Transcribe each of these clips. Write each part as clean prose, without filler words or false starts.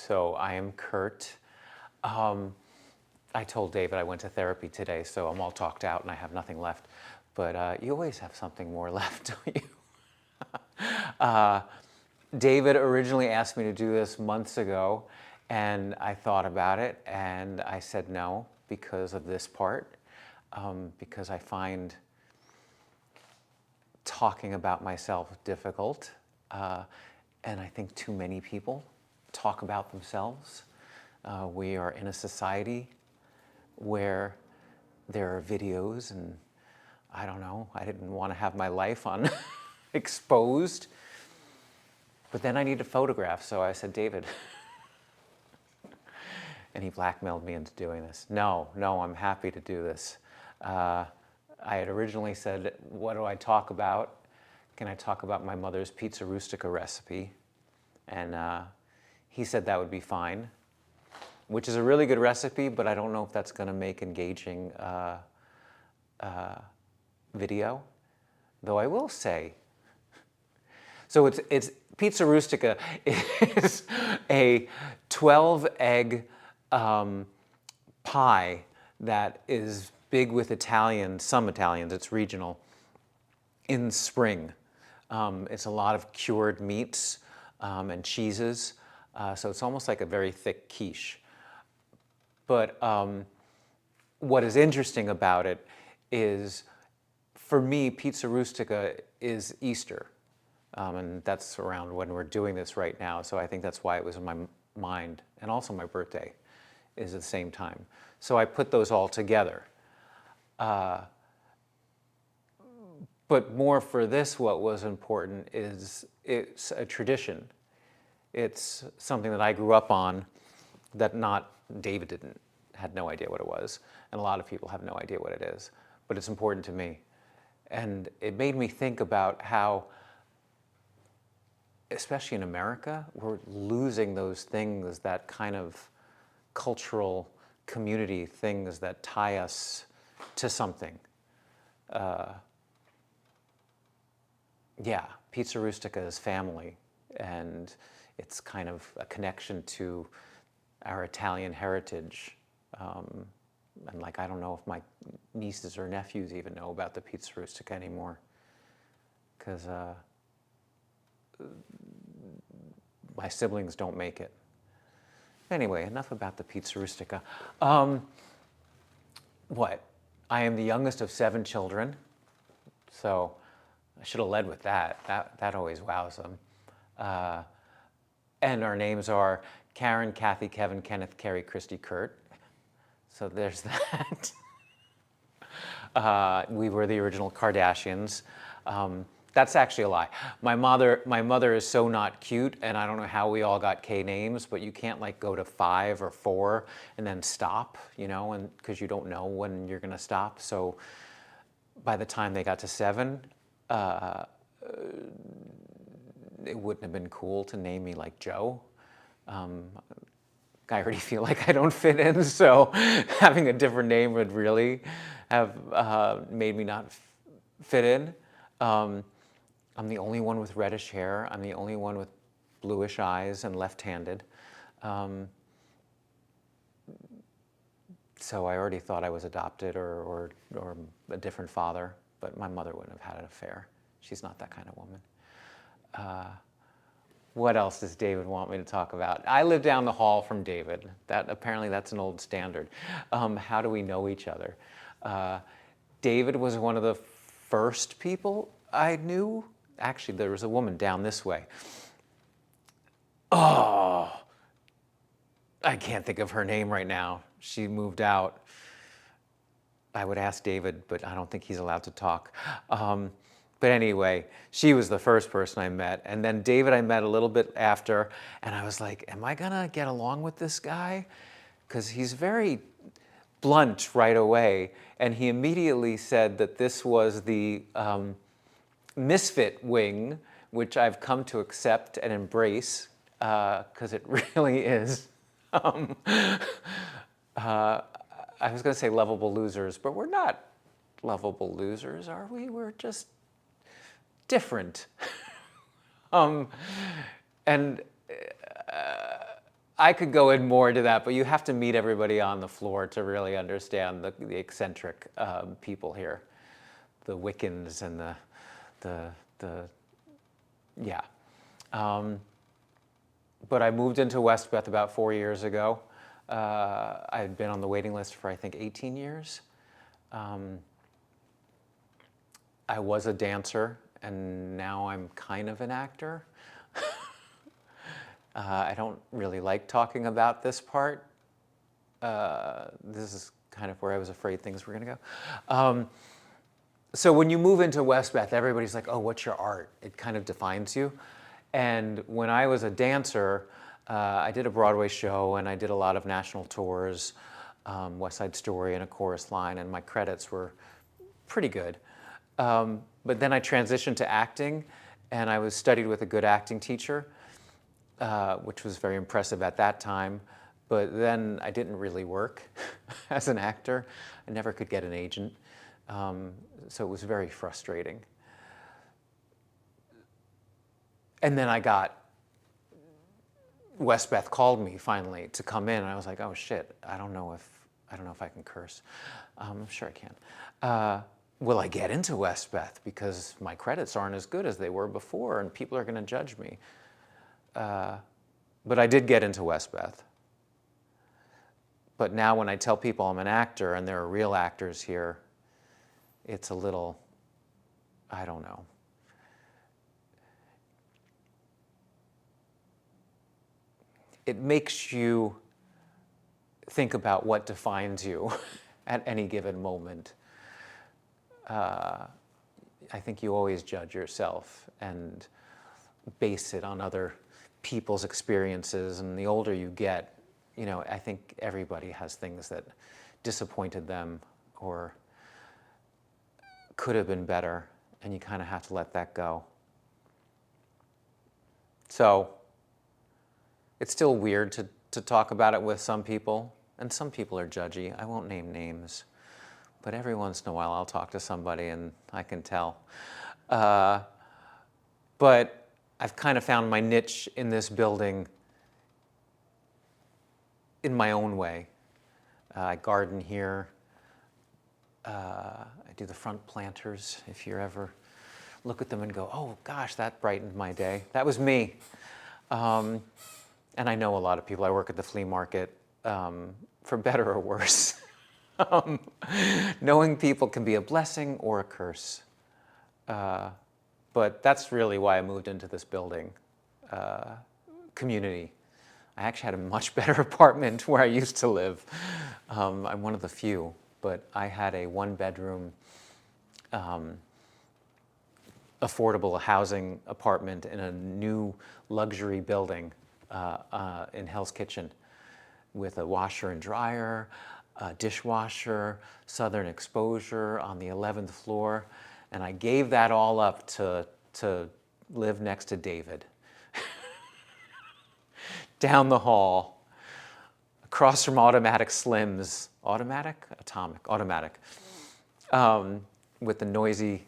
So I am Kurt. I told David I went to therapy today, so I'm all talked out and I have nothing left. But you always have something more left, don't you? David originally asked me to do this months ago, and I thought about it, and I said no because of this part, because I find talking about myself difficult, and I think too many people talk about themselves. We are in a society where there are videos, and I don't know, I didn't want to have my life on exposed. But then I needed photographs, so I said, David. And he blackmailed me into doing this. No, I'm happy to do this. I had originally said, what do I talk about? Can I talk about my mother's pizza rustica recipe? And he said that would be fine, which is a really good recipe, but I don't know if that's going to make engaging video. Though I will say, so it's pizza rustica is a 12-egg pie that is big with Italians, some Italians, it's regional, in spring. It's a lot of cured meats and cheeses, so it's almost like a very thick quiche. But what is interesting about it is, for me, pizza rustica is Easter. And that's around when we're doing this right now, so I think that's why it was in my mind. And also my birthday is at the same time. So I put those all together. But more for this, what was important is it's a tradition. It's something that I grew up on that David had no idea what it was, and a lot of people have no idea what it is, but it's important to me. And it made me think about how, especially in America, we're losing those things, that kind of cultural community things that tie us to something. Yeah, pizza rustica is family, and it's kind of a connection to our Italian heritage. And like, I don't know if my nieces or nephews even know about the pizza rustica anymore, because my siblings don't make it. Anyway, enough about the pizza rustica. What? I am the youngest of 7 children, so I should have led with that. That always wows them. And our names are Karen, Kathy, Kevin, Kenneth, Carrie, Christy, Kurt. So there's that. We were the original Kardashians. That's actually a lie. My mother is so not cute, and I don't know how we all got K names, but you can't like go to 5 or 4 and then stop, you know, and because you don't know when you're gonna stop. So by the time they got to 7, it wouldn't have been cool to name me like Joe. I already feel like I don't fit in, so having a different name would really have made me not fit in. I'm the only one with reddish hair. I'm the only one with bluish eyes and left-handed. So I already thought I was adopted or a different father, but my mother wouldn't have had an affair. She's not that kind of woman. What else does David want me to talk about? I live down the hall from David. Apparently that's an old standard. How do we know each other? David was one of the first people I knew. Actually, there was a woman down this way. Oh, I can't think of her name right now. She moved out. I would ask David, but I don't think he's allowed to talk. But anyway, she was the first person I met. And then David I met a little bit after, and I was like, am I gonna get along with this guy? Because he's very blunt right away. And he immediately said that this was the misfit wing, which I've come to accept and embrace, because it really is. I was gonna say lovable losers, but we're not lovable losers, are we? We're just different. And I could go in more into that, but you have to meet everybody on the floor to really understand the eccentric people here, the Wiccans and the yeah. Um, but I moved into Westbeth about 4 years ago. I had been on the waiting list for I think 18 years. I was a dancer, and now I'm kind of an actor. I don't really like talking about this part. This is kind of where I was afraid things were going to go. So when you move into Westbeth, everybody's like, oh, what's your art? It kind of defines you. And when I was a dancer, I did a Broadway show and I did a lot of national tours, West Side Story and A Chorus Line, and my credits were pretty good. But then I transitioned to acting, and I was studied with a good acting teacher, which was very impressive at that time. But then I didn't really work as an actor. I never could get an agent. So it was very frustrating. And then Westbeth called me finally to come in, and I was like, oh shit, I don't know if I can curse. I'm sure I can. Will I get into Westbeth? Because my credits aren't as good as they were before, and people are going to judge me. But I did get into Westbeth. But now when I tell people I'm an actor and there are real actors here, it's a little, I don't know. It makes you think about what defines you at any given moment. I think you always judge yourself and base it on other people's experiences, and the older you get, I think everybody has things that disappointed them or could have been better, and you kind of have to let that go. So it's still weird to talk about it with some people, and some people are judgy. I won't name names, but every once in a while I'll talk to somebody and I can tell. But I've kind of found my niche in this building in my own way. I garden here. I do the front planters. If you ever look at them and go, oh gosh, that brightened my day. That was me. And I know a lot of people. I work at the flea market, for better or worse. Knowing people can be a blessing or a curse. But that's really why I moved into this building, community. I actually had a much better apartment where I used to live. I'm one of the few, but I had a one-bedroom, affordable housing apartment in a new luxury building in Hell's Kitchen with a washer and dryer, a dishwasher, southern exposure on the 11th floor. And I gave that all up to live next to David. Down the hall, across from Automatic Slims. Automatic? Atomic. Automatic. With the noisy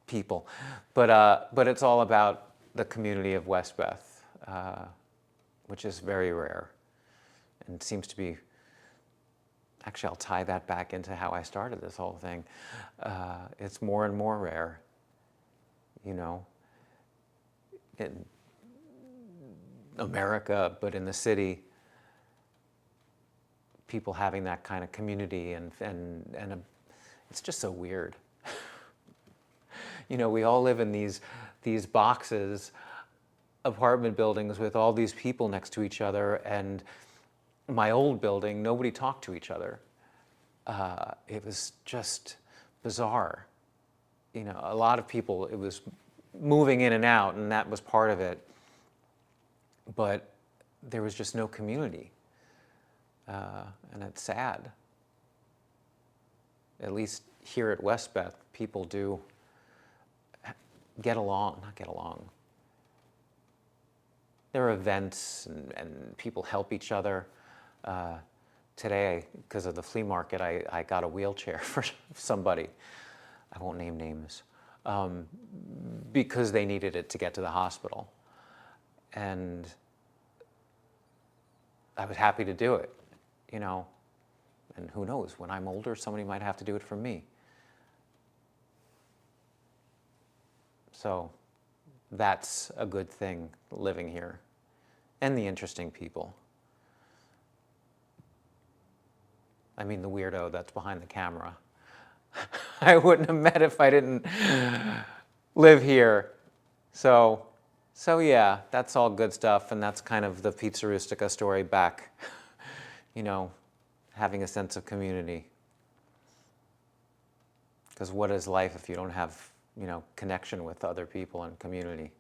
people. But it's all about the community of Westbeth, which is very rare and seems to be. Actually, I'll tie that back into how I started this whole thing. It's more and more rare, in America, but in the city, people having that kind of community, and it's just so weird. We all live in these boxes, apartment buildings with all these people next to each other, and my old building, nobody talked to each other. It was just bizarre. A lot of people, it was moving in and out, and that was part of it. But there was just no community. And it's sad. At least here at Westbeth, people do not get along. There are events and people help each other. Today, because of the flea market, I got a wheelchair for somebody. I won't name names. Because they needed it to get to the hospital. And I was happy to do it, you know. And who knows, when I'm older, somebody might have to do it for me. So that's a good thing, living here, and the interesting people. I mean, the weirdo that's behind the camera. I wouldn't have met if I didn't live here. So yeah, that's all good stuff, and that's kind of the Pizza Rustica story back, you know, having a sense of community. Because what is life if you don't have, you know, connection with other people and community?